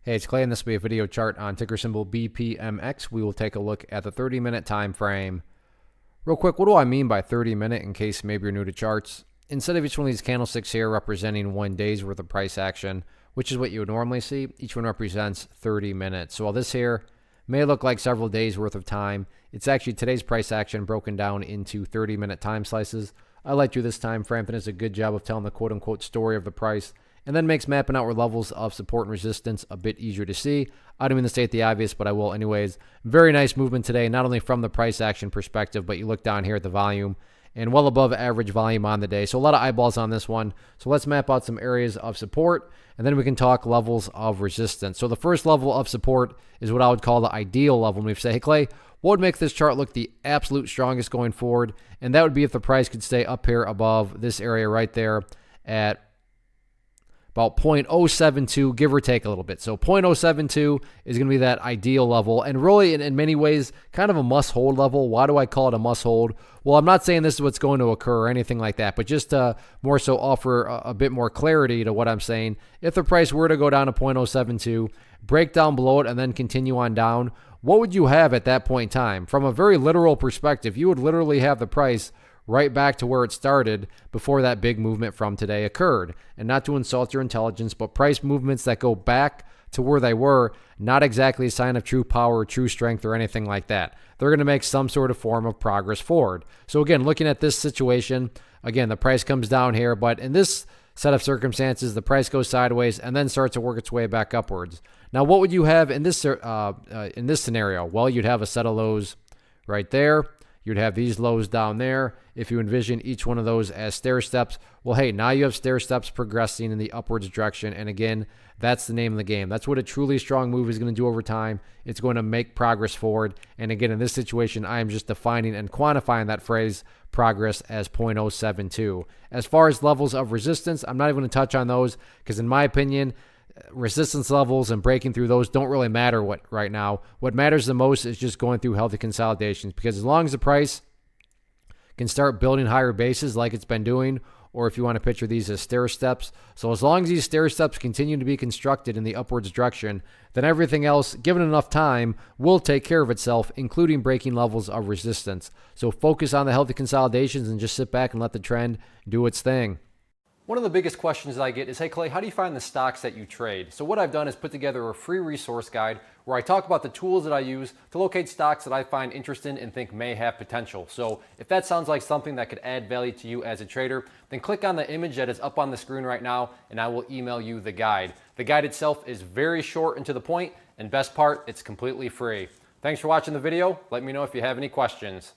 Hey, it's Clay, and this will be a video chart on ticker symbol BPMX. We will take a look at the 30-minute time frame. Real quick, what do I mean by 30-minute in case maybe you're new to charts? Instead of each one of these candlesticks here representing 1 day's worth of price action, which is what you would normally see, each one represents 30 minutes. So while this here may look like several days worth of time, it's actually today's price action broken down into 30-minute time slices. I like to this time frame that does a good job of telling the quote-unquote story of the price, and then makes mapping out levels of support and resistance a bit easier to see. I don't mean to state the obvious, but I will anyways. Very nice movement today, not only from the price action perspective, but you look down here at the volume, and well above average volume on the day. So a lot of eyeballs on this one. So let's map out some areas of support, and then we can talk levels of resistance. So the first level of support is what I would call the ideal level. And we say, hey, Clay, what would make this chart look the absolute strongest going forward? And that would be if the price could stay up here above this area right there at about 0.072, give or take a little bit. So 0.072 is going to be that ideal level, and really in many ways kind of a must-hold level. Why do I call it a must-hold? Well, I'm not saying this is what's going to occur or anything like that, but just to more so offer a bit more clarity to what I'm saying. If the price were to go down to 0.072, break down below it, and then continue on down, what would you have at that point in time? From a very literal perspective, you would literally have the price right back to where it started before that big movement from today occurred. And not to insult your intelligence, but price movements that go back to where they were, not exactly a sign of true power, true strength, or anything like that. They're going to make some sort of form of progress forward. So again, looking at this situation, again, the price comes down here, but in this set of circumstances, the price goes sideways and then starts to work its way back upwards. Now, what would you have in this scenario? Well, you'd have a set of lows right there. You'd have these lows down there. If you envision each one of those as stair steps, well, hey, now you have stair steps progressing in the upwards direction. And again, that's the name of the game. That's what a truly strong move is going to do over time. It's going to make progress forward. And again, in this situation, I am just defining and quantifying that phrase progress as 0.072. As far as levels of resistance, I'm not even going to touch on those because in my opinion, resistance levels and breaking through those don't really matter right now. What matters the most is just going through healthy consolidations, because as long as the price can start building higher bases like it's been doing, or if you want to picture these as stair steps, so as long as these stair steps continue to be constructed in the upwards direction, then everything else, given enough time, will take care of itself, including breaking levels of resistance. So focus on the healthy consolidations and just sit back and let the trend do its thing. One of the biggest questions that I get is, hey Clay, how do you find the stocks that you trade? So what I've done is put together a free resource guide where I talk about the tools that I use to locate stocks that I find interesting and think may have potential. So if that sounds like something that could add value to you as a trader, then click on the image that is up on the screen right now and I will email you the guide. The guide itself is very short and to the point, and best part, it's completely free. Thanks for watching the video. Let me know if you have any questions.